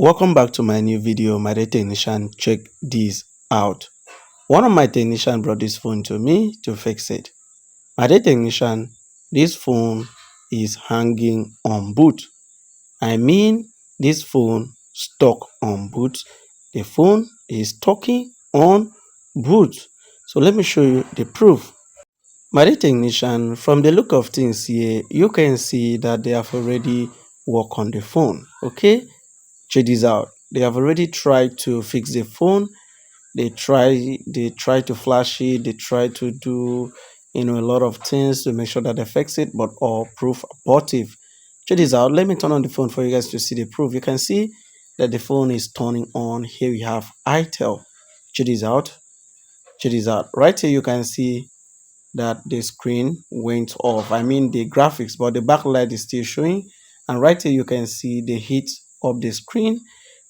Welcome back to my new video. My dear technician, check this out. One of my technician brought this phone to me to fix it. My dear technician, this phone is hanging on boot. I mean, this phone stuck on boot. The phone is talking on boot. So let me show you the proof. My dear technician, from the look of things here, you can see that they have already worked on the phone. Okay, check this out. They have already tried to fix the phone. They try to flash it. They try to do a lot of things to make sure that they fix it, but all proof abortive. Check this out. Let me turn on the phone for you guys to see the proof. You can see that the phone is turning on. Here we have itel. Check this out. Check this out. Right here you can see that the screen went off. I mean the graphics, but the backlight is still showing. And right here you can see the heat of the screen.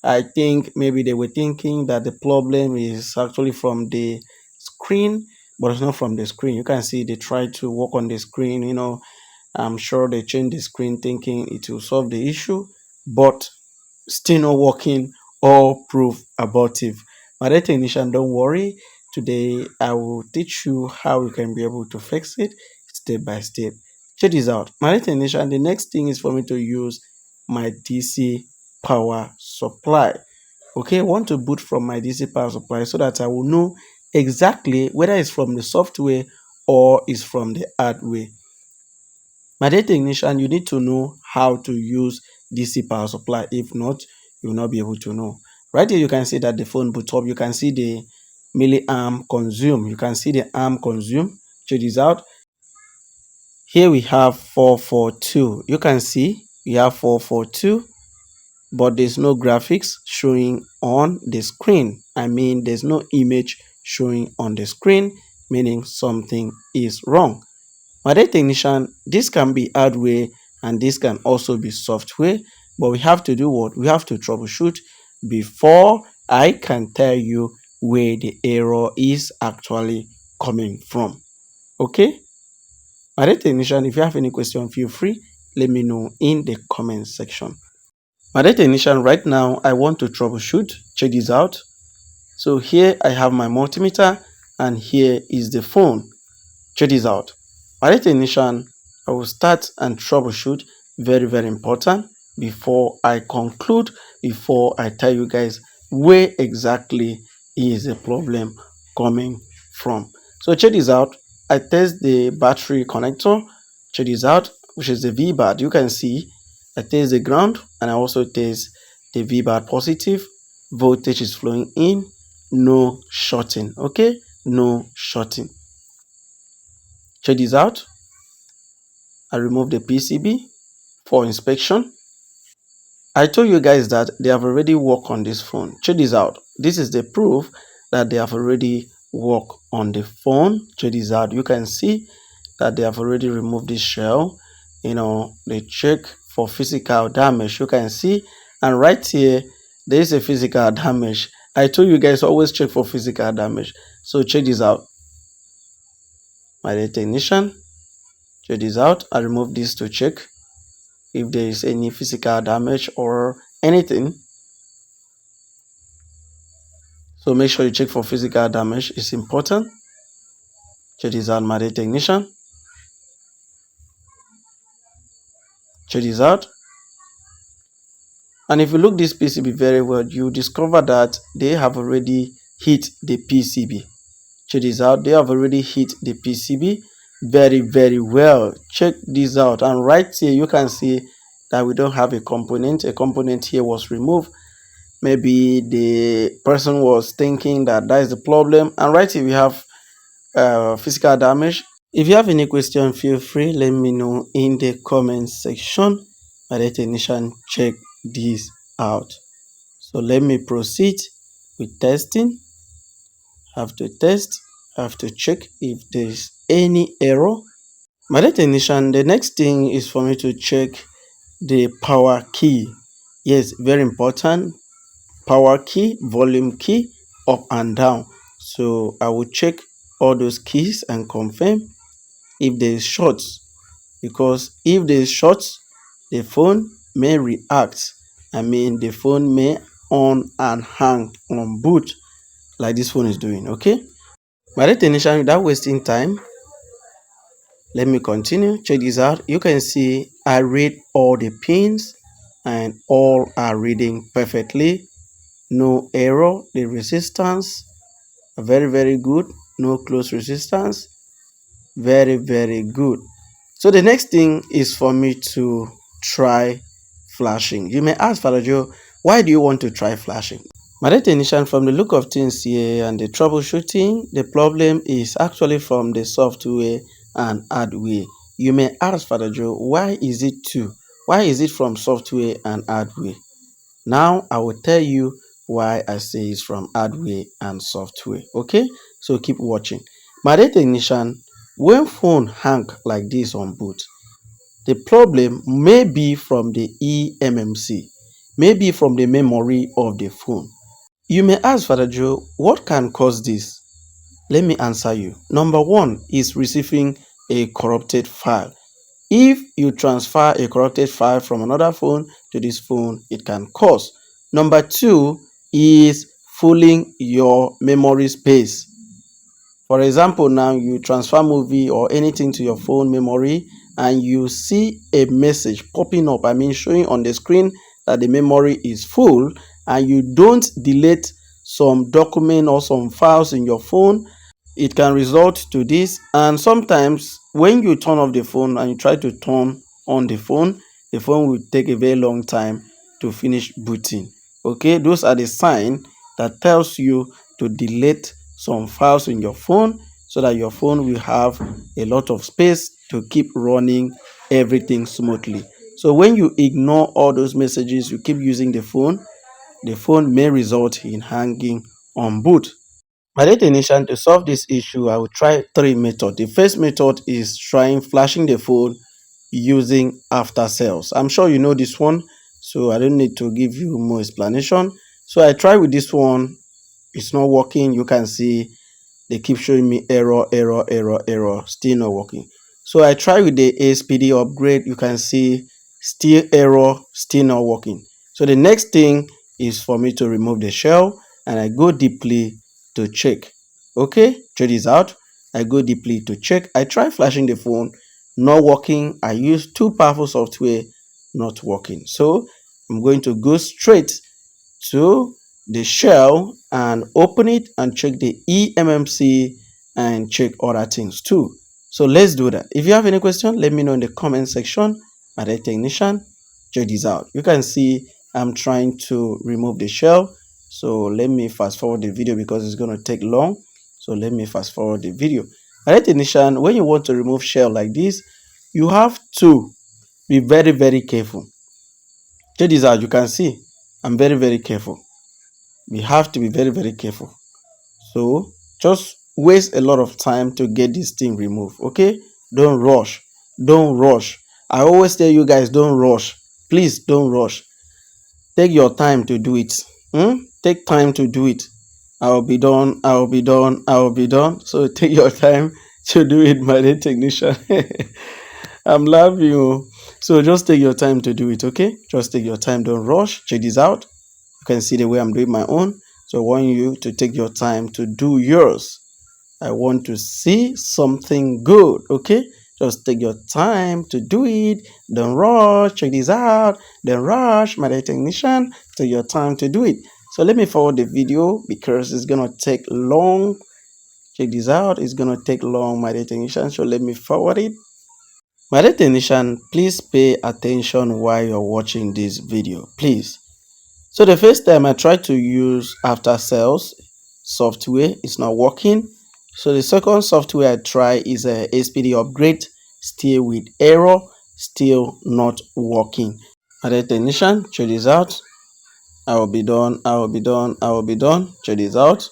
I think maybe they were thinking that the problem is actually from the screen, but it's not from the screen. You can see they tried to work on the screen. I'm sure they changed the screen thinking it will solve the issue, but still not working or proof abortive. My dear technician, don't worry. Today I will teach you how you can be able to fix it step by step. Check this out. My dear technician, the next thing is for me to use my DC power supply. Okay, I want to boot from my DC power supply so that I will know exactly whether it's from the software or it's from the hardware. My dear technician, you need to know how to use DC power supply. If not, you will not be able to know. Right here, you can see that the phone boot up. You can see the milliamp consume. You can see the amp consume. Check this out. Here we have 442. You can see we have 442, but there's no graphics showing on the screen. I mean, there's no image showing on the screen, meaning something is wrong. My dear technician, this can be hardware and this can also be software, but we have to do what? We have to troubleshoot before I can tell you where the error is actually coming from. Okay? My dear technician, if you have any question, feel free, let me know in the comment section. My dear technician, right now I want to troubleshoot. Check this out. So here I have my multimeter and here is the phone. Check this out. My dear technician, I will start and troubleshoot. Very, very important before I conclude, before I tell you guys where exactly is the problem coming from. So check this out. I test the battery connector. Check this out, which is the V-bar. You can see I test the ground and I also test the V-bar positive. Voltage is flowing in, no shorting. Okay, no shorting. Check this out. I remove the PCB for inspection. I told you guys that they have already worked on this phone. Check this out. This is the proof that they have already worked on the phone. Check this out. You can see that they have already removed this shell. They check for physical damage. You can see, and right here there is a physical damage. I told you guys always check for physical damage. So check this out. My dear technician, check this out. I remove this to check if there is any physical damage or anything. So make sure you check for physical damage. It's important. Check this out, my dear technician. Check this out. And if you look this PCB very well, you discover that they have already hit the PCB. Check this out. They have already hit the PCB very, very well. Check this out. And right here, you can see that we don't have a component. A component here was removed. Maybe the person was thinking that is the problem. And right here, we have physical damage. If you have any question, feel free, let me know in the comment section. My dear technician, check this out. So let me proceed with testing. Have to test, have to check if there's any error. My dear technician, the next thing is for me to check the power key. Yes, very important. Power key, volume key, up and down. So I will check all those keys and confirm if there is shorts, because if there is shorts, the phone may react I mean, the phone may on and hang on boot like this phone is doing. Okay, my technician, without wasting time, let me continue. Check this out. You can see I read all the pins and all are reading perfectly. No error. The resistance very good. No close resistance. Very good. So the next thing is for me to try flashing. You may ask, Father Joe, why do you want to try flashing? My technician, from the look of things here and the troubleshooting, the problem is actually from the software and hardware. You may ask, Father Joe, why is it two? Why is it from software and hardware? Now I will tell you why I say it's from hardware and software. Okay, so keep watching. My technician, when phone hang like this on boot, the problem may be from the eMMC, maybe from the memory of the phone. You may ask, Father Joe, what can cause this? Let me answer you. Number one is receiving a corrupted file. If you transfer a corrupted file from another phone to this phone, it can cause. Number two is filling your memory space. For example, now you transfer movie or anything to your phone memory and you see a message popping up, I mean showing on the screen that the memory is full, and you don't delete some document or some files in your phone, it can result to this. And sometimes when you turn off the phone and you try to turn on the phone will take a very long time to finish booting. Okay, those are the signs that tells you to delete some files in your phone so that your phone will have a lot of space to keep running everything smoothly. So when you ignore all those messages, you keep using the phone may result in hanging on boot. My destination to solve this issue, I will try three methods. The first method is trying flashing the phone using after sales. I'm sure you know this one, so I don't need to give you more explanation. So I try with this one, it's not working. You can see they keep showing me error, still not working. So I try with the ASPD upgrade. You can see still error, still not working. So the next thing is for me to remove the shell and I go deeply to check. Okay, check this out. I go deeply to check. I try flashing the phone, not working. I use two powerful software, not working. So I'm going to go straight to the shell and open it and check the eMMC and check other things too. So let's do that. If you have any question, let me know in the comment section. My technician, check this out. You can see I'm trying to remove the shell. So let me fast forward the video because it's going to take long. So let me fast forward the video. My technician, when you want to remove shell like this, you have to be very careful. Check this out. You can see I'm very careful. We have to be very careful. So just waste a lot of time to get this thing removed. Okay, don't rush. I always tell you guys, don't rush. Please don't rush. Take your time to do it. Take time to do it. I will be done. So take your time to do it, my dear technician. I'm loving you. So just take your time to do it. Okay, just take your time, don't rush. Check this out. You can see the way I'm doing my own. So I want you to take your time to do yours. I want to see something good. Okay, just take your time to do it. Don't rush. Check this out. Don't rush, my dear technician. Take your time to do it. So let me forward the video because it's gonna take long. Check this out. It's gonna take long, my dear technician. So let me forward it. My dear technician, please pay attention while you're watching this video, please. So the first time I tried to use after sales software, it's not working. So the second software I try is a SPD upgrade, still with error, still not working. Other technician, check this out. I will be done. Check this out.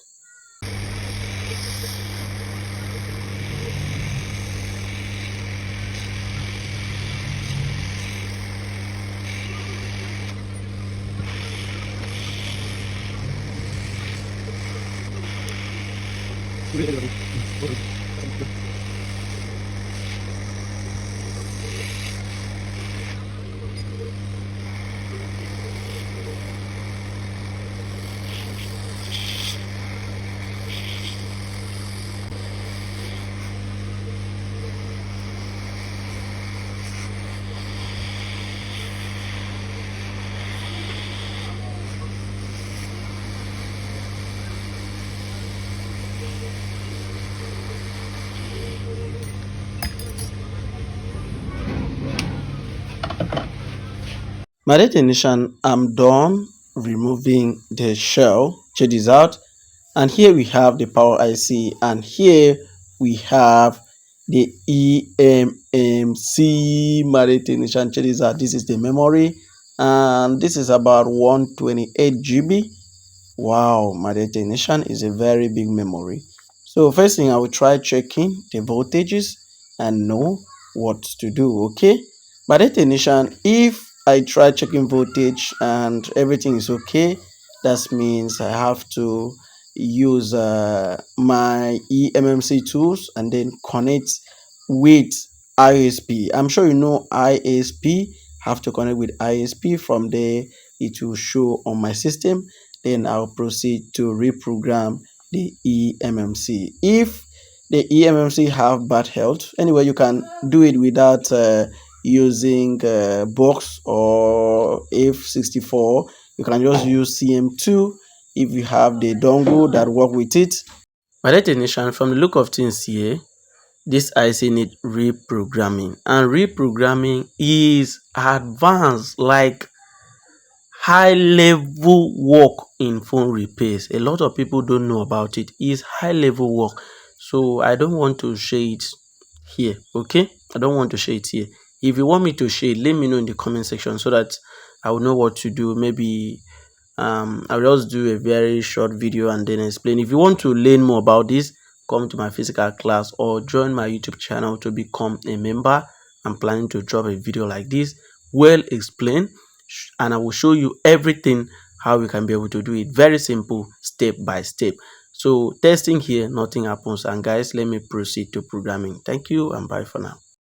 My technician, I'm done removing the shell. Check this out. And here we have the power IC, and here we have the eMMC. My technician, check this out. This is the memory, and this is about 128 GB. Wow, my destination is a very big memory. So first thing, I will try checking the voltages and know what to do. Okay, my destination, if I try checking voltage and everything is okay, that means I have to use my eMMC tools and then connect with ISP. I'm sure you know ISP. Have to connect with ISP. From there it will show on my system, then I'll proceed to reprogram the eMMC. If the eMMC have bad health, anyway, you can do it without using box or F64. You can just use CM2 if you have the dongle that work with it. My technician, from the look of things here, this IC need reprogramming, and reprogramming is advanced, like high level work in phone repairs. A lot of people don't know about it. It's high level work, so I don't want to share it here. Okay, I don't want to share it here. If you want me to share it, let me know in the comment section so that I will know what to do. Maybe I'll just do a very short video and then explain. If you want to learn more about this, come to my physical class or join my YouTube channel to become a member. I'm planning to drop a video like this, well explained, and I will show you everything how we can be able to do it. Very simple, step by step. So testing here, nothing happens. And guys, let me proceed to programming. Thank you and bye for now.